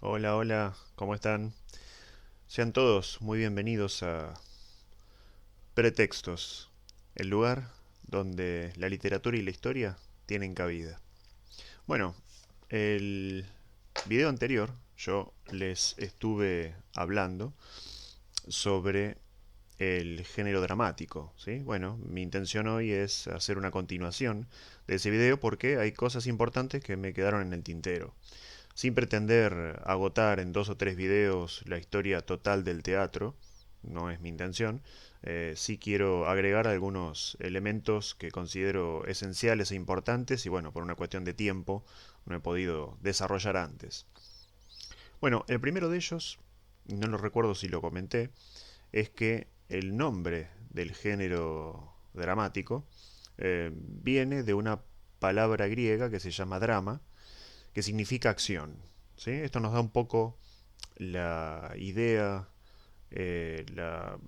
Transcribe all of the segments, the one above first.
Hola, hola, ¿cómo están? Sean todos muy bienvenidos a Pretextos, el lugar donde la literatura y la historia tienen cabida. Bueno, el video anterior yo les estuve hablando sobre el género dramático, ¿sí? Bueno, mi intención hoy es hacer una continuación de ese video porque hay cosas importantes que me quedaron en el tintero. Sin pretender agotar en dos o tres videos la historia total del teatro, no es mi intención, sí quiero agregar algunos elementos que considero esenciales e importantes y bueno, por una cuestión de tiempo no he podido desarrollar antes. Bueno, el primero de ellos, no lo recuerdo si lo comenté, es que el nombre del género dramático viene de una palabra griega que se llama drama, que significa acción. ¿Sí? Esto nos da un poco la idea, la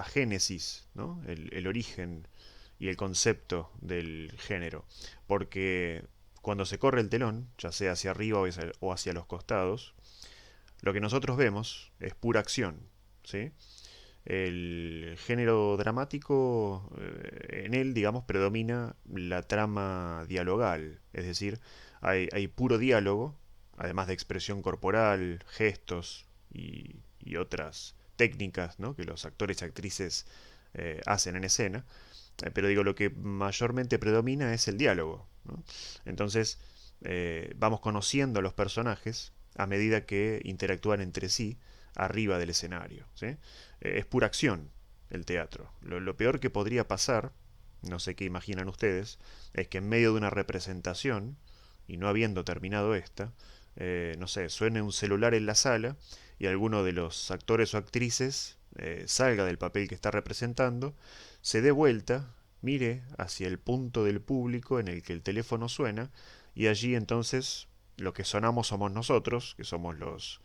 génesis, ¿no? El origen y el concepto del género. Porque cuando se corre el telón, ya sea hacia arriba o hacia los costados, lo que nosotros vemos es pura acción. ¿Sí? El género dramático, en él, digamos, predomina la trama dialogal, es decir, hay puro diálogo, además de expresión corporal, gestos y otras técnicas, ¿no?, que los actores y actrices hacen en escena, pero digo, lo que mayormente predomina es el diálogo, ¿no? Entonces, vamos conociendo a los personajes a medida que interactúan entre sí arriba del escenario, ¿sí? Es pura acción el teatro. Lo peor que podría pasar, no sé qué imaginan ustedes, es que en medio de una representación, y no habiendo terminado esta, no sé, suene un celular en la sala y alguno de los actores o actrices salga del papel que está representando, se dé vuelta, mire hacia el punto del público en el que el teléfono suena y allí entonces lo que sonamos somos nosotros, que somos los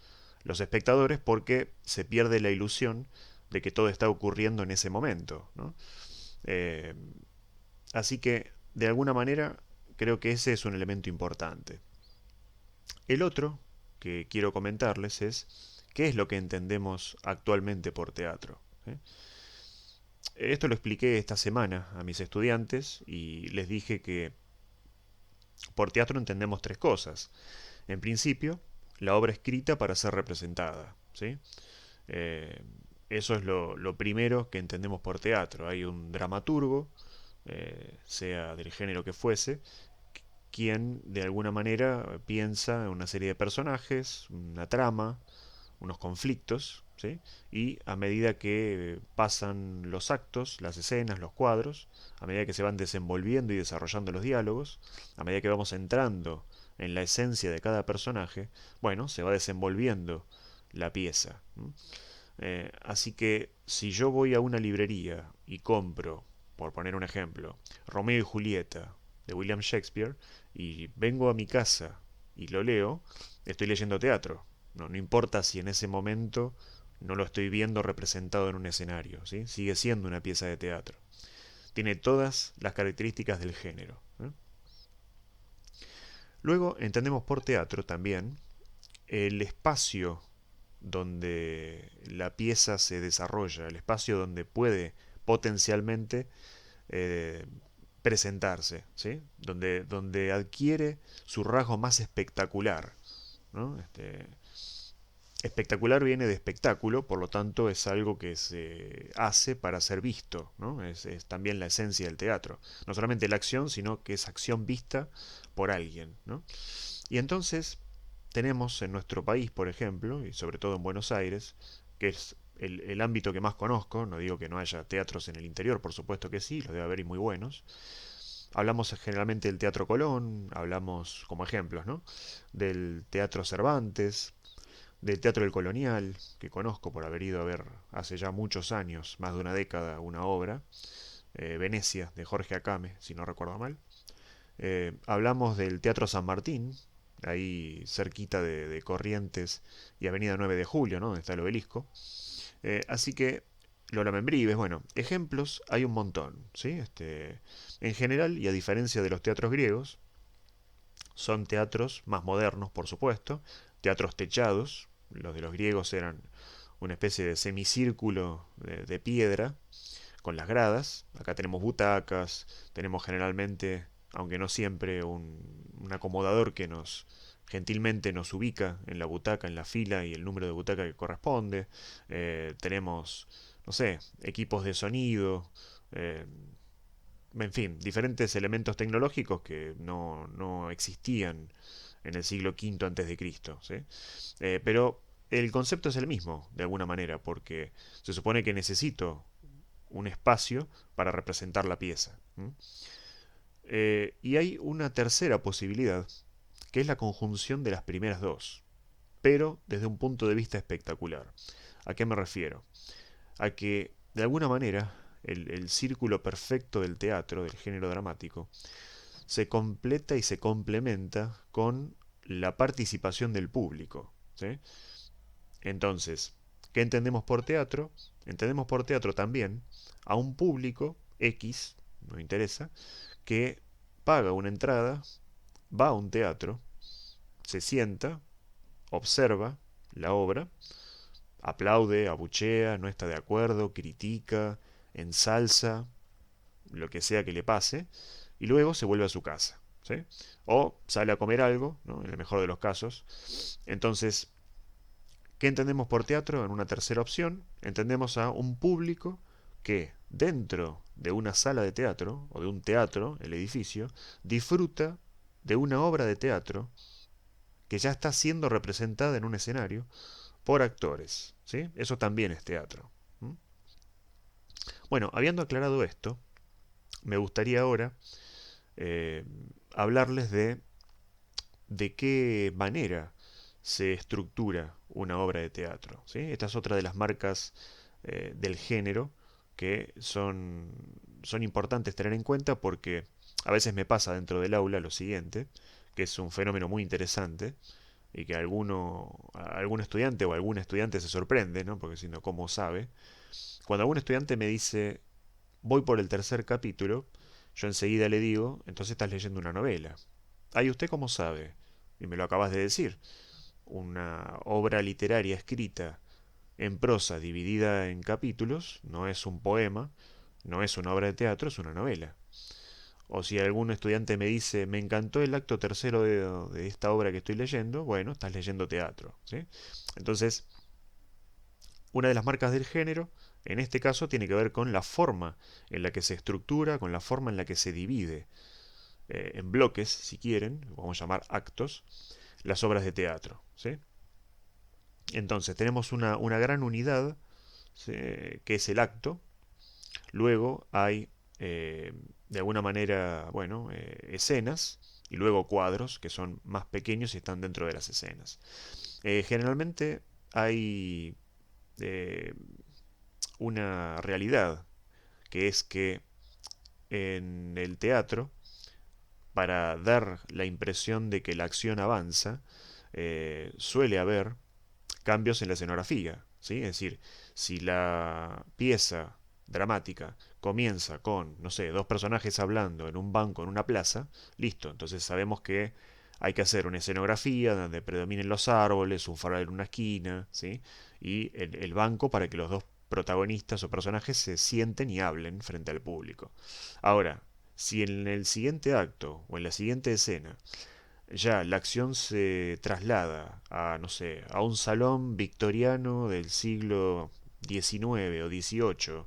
espectadores, porque se pierde la ilusión de que todo está ocurriendo en ese momento, ¿no? Eh, Así que, de alguna manera, creo que ese es un elemento importante. El otro que quiero comentarles es qué es lo que entendemos actualmente por teatro. ¿Eh? Esto lo expliqué esta semana a mis estudiantes y les dije que por teatro entendemos tres cosas. En principio, la obra escrita para ser representada, ¿sí? Eh, Eso es lo primero que entendemos por teatro. Hay un dramaturgo, sea del género que fuese, quien de alguna manera piensa en una serie de personajes, una trama, unos conflictos, ¿sí? Y a medida que pasan los actos, las escenas, los cuadros, a medida que se van desenvolviendo y desarrollando los diálogos, a medida que vamos entrando en la esencia de cada personaje, bueno, se va desenvolviendo la pieza. Así que si yo voy a una librería y compro, por poner un ejemplo, Romeo y Julieta de William Shakespeare, y vengo a mi casa y lo leo, estoy leyendo teatro. No, no importa si en ese momento no lo estoy viendo representado en un escenario, ¿sí? Sigue siendo una pieza de teatro. Tiene todas las características del género, ¿eh? Luego entendemos por teatro también el espacio donde la pieza se desarrolla, el espacio donde puede potencialmente eh, presentarse, ¿sí? Donde adquiere su rasgo más espectacular, ¿no? Espectacular viene de espectáculo, por lo tanto es algo que se hace para ser visto, ¿no? Es también la esencia del teatro. No solamente la acción, sino que es acción vista por alguien, ¿no? Y entonces tenemos en nuestro país, por ejemplo, y sobre todo en Buenos Aires, que es el ámbito que más conozco, no digo que no haya teatros en el interior, por supuesto que sí, los debe haber y muy buenos. Hablamos generalmente del Teatro Colón, hablamos como ejemplos, ¿no? Del Teatro Cervantes, del Teatro del Colonial, que conozco por haber ido a ver hace ya muchos años, más de una década, una obra, Venecia, de Jorge Acame, si no recuerdo mal. Hablamos del Teatro San Martín, ahí cerquita de Corrientes y Avenida 9 de Julio, ¿no?, donde está el obelisco. Así que Lola Membrives, bueno, ejemplos hay un montón, ¿sí? En general, y a diferencia de los teatros griegos, son teatros más modernos, por supuesto, teatros techados. Los de los griegos eran una especie de semicírculo de piedra con las gradas. Acá tenemos butacas, tenemos generalmente, aunque no siempre, un acomodador que gentilmente nos ubica en la butaca, en la fila y el número de butaca que corresponde. Tenemos, no sé, equipos de sonido, eh, en fin, diferentes elementos tecnológicos que no existían en el siglo V antes de Cristo, ¿sí? Pero el concepto es el mismo, de alguna manera, porque se supone que necesito un espacio para representar la pieza. Y hay una tercera posibilidad, que es la conjunción de las primeras dos, pero desde un punto de vista espectacular. ¿A qué me refiero? A que, de alguna manera, el círculo perfecto del teatro, del género dramático, se completa y se complementa con la participación del público, ¿sí? Entonces, ¿qué entendemos por teatro? Entendemos por teatro también a un público X, no interesa, que paga una entrada, va a un teatro, se sienta, observa la obra, aplaude, abuchea, no está de acuerdo, critica, ensalza, lo que sea que le pase, y luego se vuelve a su casa, ¿sí? O sale a comer algo, ¿no? En el mejor de los casos. Entonces, ¿qué entendemos por teatro? En una tercera opción, entendemos a un público que dentro de una sala de teatro, o de un teatro, el edificio, disfruta de una obra de teatro que ya está siendo representada en un escenario por actores, ¿sí? Eso también es teatro. ¿Mm? Bueno, habiendo aclarado esto, me gustaría ahora eh, hablarles de qué manera se estructura una obra de teatro, ¿sí? Esta es otra de las marcas del género que son importantes tener en cuenta porque a veces me pasa dentro del aula lo siguiente, que es un fenómeno muy interesante y que algún estudiante o algún estudiante se sorprende, ¿no? Porque si no, ¿cómo sabe? Cuando algún estudiante me dice, voy por el tercer capítulo, yo enseguida le digo, entonces estás leyendo una novela. ¿Y usted cómo sabe? Y me lo acabas de decir. Una obra literaria escrita en prosa dividida en capítulos no es un poema, no es una obra de teatro, es una novela. O si algún estudiante me dice, me encantó el acto tercero de esta obra que estoy leyendo, bueno, estás leyendo teatro, ¿sí? Entonces, una de las marcas del género, en este caso, tiene que ver con la forma en la que se estructura, con la forma en la que se divide, en bloques, si quieren, vamos a llamar actos, las obras de teatro, ¿sí? Entonces, tenemos una gran unidad, ¿sí? Que es el acto. Luego hay, de alguna manera, bueno, escenas y luego cuadros que son más pequeños y están dentro de las escenas. Generalmente hay eh, una realidad que es que en el teatro, para dar la impresión de que la acción avanza, suele haber cambios en la escenografía, ¿sí? Es decir, si la pieza dramática comienza con, no sé, dos personajes hablando en un banco en una plaza, listo, entonces sabemos que hay que hacer una escenografía donde predominen los árboles, un farol en una esquina, ¿sí? Y el banco para que los dos protagonistas o personajes se sienten y hablen frente al público. Ahora, si en el siguiente acto o en la siguiente escena ya la acción se traslada a, no sé, a un salón victoriano del siglo XIX o XVIII,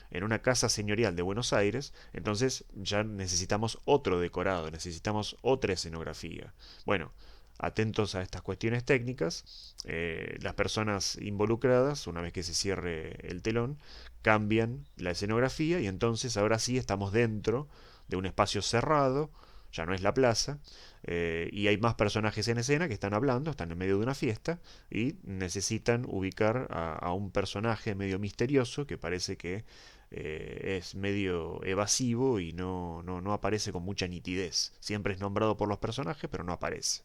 en una casa señorial de Buenos Aires, entonces ya necesitamos otro decorado, necesitamos otra escenografía. Bueno, atentos a estas cuestiones técnicas, las personas involucradas, una vez que se cierre el telón, cambian la escenografía y entonces ahora sí estamos dentro de un espacio cerrado, ya no es la plaza, y hay más personajes en escena que están hablando, están en medio de una fiesta y necesitan ubicar a un personaje medio misterioso que parece que es medio evasivo y no aparece con mucha nitidez. Siempre es nombrado por los personajes, pero no aparece.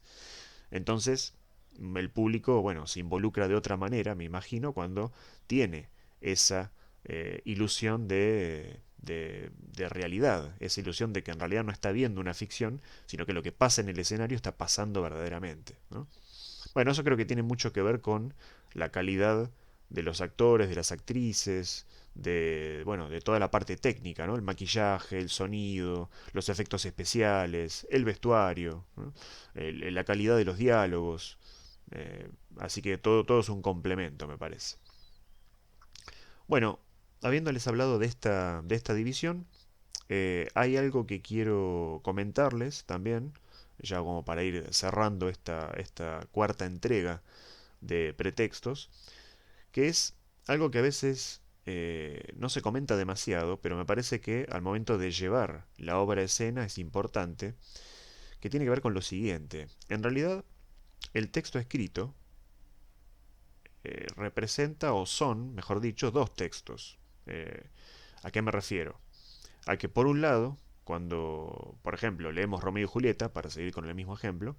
Entonces, el público, bueno, se involucra de otra manera, me imagino, cuando tiene esa ilusión de realidad, esa ilusión de que en realidad no está viendo una ficción, sino que lo que pasa en el escenario está pasando verdaderamente, ¿no? Bueno, eso creo que tiene mucho que ver con la calidad de los actores, de las actrices, bueno, de toda la parte técnica, ¿no? El maquillaje, el sonido, los efectos especiales, el vestuario, ¿no? La calidad de los diálogos. Así que todo es un complemento, me parece. Bueno, habiéndoles hablado de esta división, hay algo que quiero comentarles también, ya como para ir cerrando esta cuarta entrega de pretextos, que es algo que a veces no se comenta demasiado, pero me parece que al momento de llevar la obra a escena es importante, que tiene que ver con lo siguiente. En realidad, el texto escrito representa, o son, mejor dicho, dos textos. Eh, ¿A qué me refiero? A que por un lado, cuando, por ejemplo, leemos Romeo y Julieta, para seguir con el mismo ejemplo,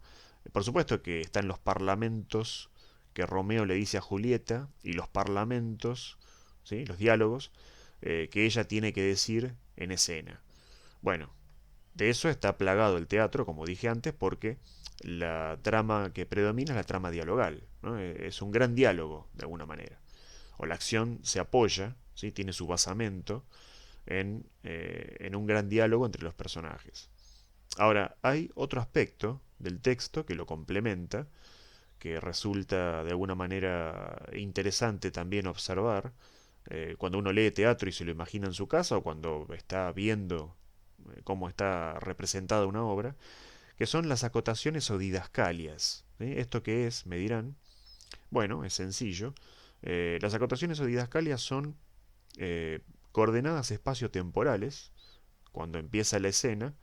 por supuesto que están los parlamentos que Romeo le dice a Julieta y los parlamentos, ¿sí? Los diálogos que ella tiene que decir en escena. Bueno, de eso está plagado el teatro, como dije antes, porque la trama que predomina es la trama dialogal, ¿no? Es un gran diálogo, de alguna manera. O la acción se apoya, ¿sí? Tiene su basamento en un gran diálogo entre los personajes. Ahora, hay otro aspecto del texto que lo complementa, que resulta de alguna manera interesante también observar cuando uno lee teatro y se lo imagina en su casa o cuando está viendo cómo está representada una obra, que son las acotaciones o didascalias. ¿Sí? ¿Esto qué es? Me dirán. Bueno, es sencillo. Las acotaciones o didascalias son coordenadas espaciotemporales. Cuando empieza la escena,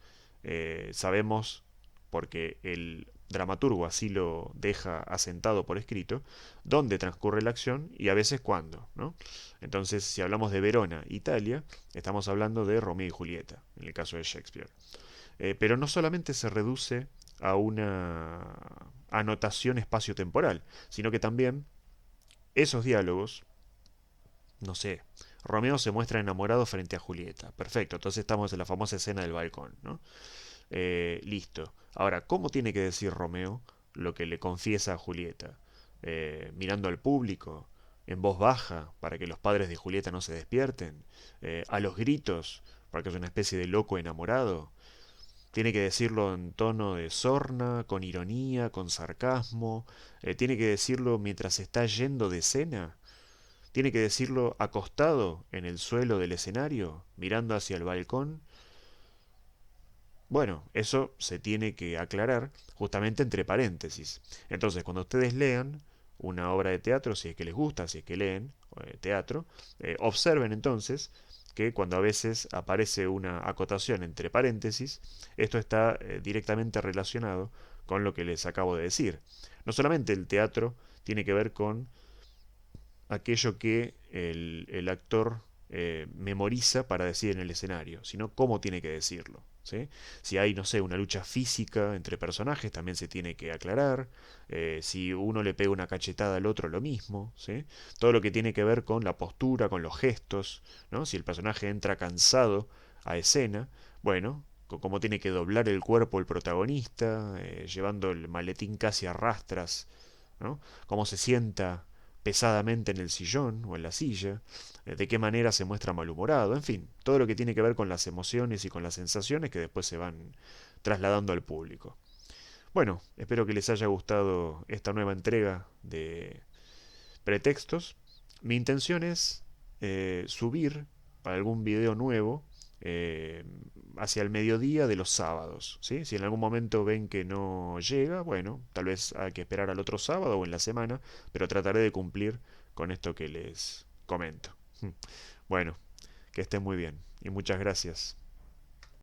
sabemos, porque el dramaturgo así lo deja asentado por escrito, dónde transcurre la acción y a veces cuándo, ¿no? Entonces, si hablamos de Verona, Italia, estamos hablando de Romeo y Julieta, en el caso de Shakespeare. Pero no solamente se reduce a una anotación espaciotemporal, sino que también esos diálogos, no sé, Romeo se muestra enamorado frente a Julieta. Perfecto, entonces estamos en la famosa escena del balcón, ¿no? Listo. Ahora, ¿cómo tiene que decir Romeo lo que le confiesa a Julieta? Mirando al público, en voz baja, para que los padres de Julieta no se despierten, a los gritos, para que es una especie de loco enamorado. Tiene que decirlo en tono de sorna, con ironía, con sarcasmo. Tiene que decirlo mientras está yendo de escena. Tiene que decirlo acostado en el suelo del escenario, mirando hacia el balcón. Bueno, eso se tiene que aclarar justamente entre paréntesis. Entonces, cuando ustedes lean una obra de teatro, si es que les gusta, si es que leen teatro, observen entonces que cuando a veces aparece una acotación entre paréntesis, esto está directamente relacionado con lo que les acabo de decir. No solamente el teatro tiene que ver con aquello que el actor memoriza para decir en el escenario, sino cómo tiene que decirlo. ¿Sí? Si hay, no sé, una lucha física entre personajes, también se tiene que aclarar. Si uno le pega una cachetada al otro, lo mismo. ¿Sí? Todo lo que tiene que ver con la postura, con los gestos, ¿no? Si el personaje entra cansado a escena, bueno, cómo tiene que doblar el cuerpo el protagonista, llevando el maletín casi a rastras, ¿no? Cómo se sienta pesadamente en el sillón o en la silla, de qué manera se muestra malhumorado, en fin, todo lo que tiene que ver con las emociones y con las sensaciones que después se van trasladando al público. Bueno, espero que les haya gustado esta nueva entrega de pretextos. Mi intención es subir algún video nuevo eh, hacia el mediodía de los sábados. ¿Sí? Si en algún momento ven que no llega, bueno, tal vez hay que esperar al otro sábado o en la semana, pero trataré de cumplir con esto que les comento. Bueno, que estén muy bien y muchas gracias.